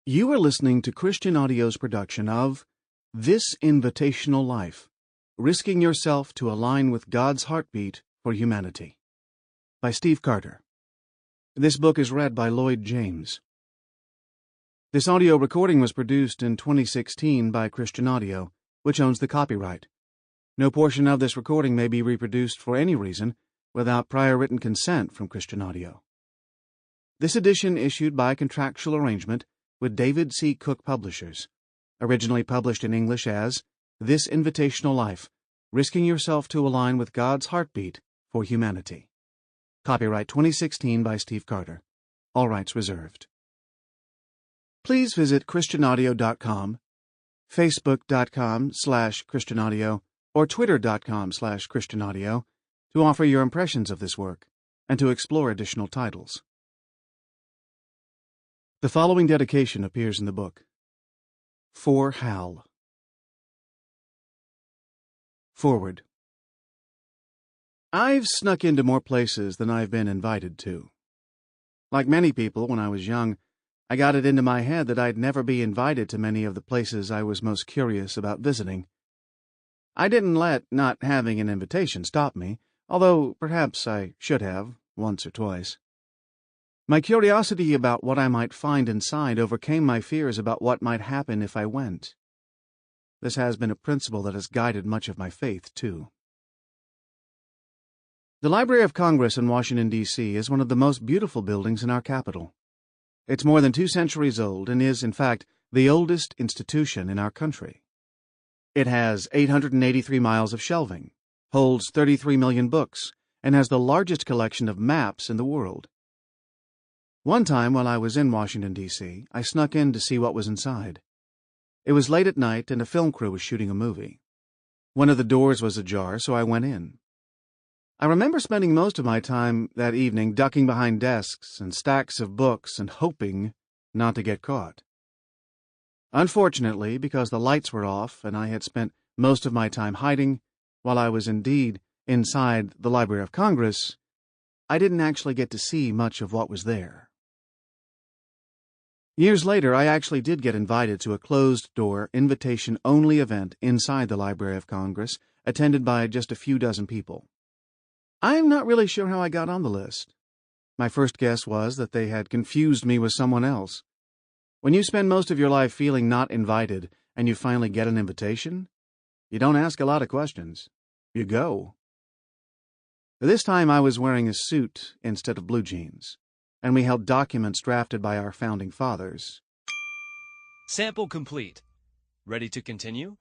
You are listening to Christian Audio's production of This Invitational Life, Risking Yourself to Align with God's Heartbeat for Humanity, by Steve Carter. This book is read by Lloyd James. This audio recording was produced in 2016 by Christian Audio, which owns the copyright. No portion of this recording may be reproduced for any reason without prior written consent from Christian Audio. This edition issued by contractual arrangement with David C. Cook Publishers, originally published in English as This Invitational Life, Risking Yourself to Align with God's Heartbeat for Humanity. Copyright 2016 by Steve Carter. All rights reserved. Please visit christianaudio.com, facebook.com/christianaudio, or twitter.com/christianaudio to offer your impressions of this work and to explore additional titles. The following dedication appears in the book. For Hal. Forward. I've snuck into more places than I've been invited to. Like many people, when I was young, I got it into my head that I'd never be invited to many of the places I was most curious about visiting. I didn't let not having an invitation stop me, although perhaps I should have, once or twice. My curiosity about what I might find inside overcame my fears about what might happen if I went. This has been a principle that has guided much of my faith, too. The Library of Congress in Washington, D.C. is one of the most beautiful buildings in our capital. It's more than 2 centuries old and is, in fact, the oldest institution in our country. It has 883 miles of shelving, holds 33 million books, and has the largest collection of maps in the world. One time while I was in Washington, D.C., I snuck in to see what was inside. It was late at night and a film crew was shooting a movie. One of the doors was ajar, so I went in. I remember spending most of my time that evening ducking behind desks and stacks of books and hoping not to get caught. Unfortunately, because the lights were off and I had spent most of my time hiding, while I was indeed inside the Library of Congress, I didn't actually get to see much of what was there. Years later, I actually did get invited to a closed-door, invitation-only event inside the Library of Congress, attended by just a few dozen people. I'm not really sure how I got on the list. My first guess was that they had confused me with someone else. When you spend most of your life feeling not invited and you finally get an invitation, you don't ask a lot of questions. You go. This time I was wearing a suit instead of blue jeans, and we held documents drafted by our founding fathers. Sample complete. Ready to continue?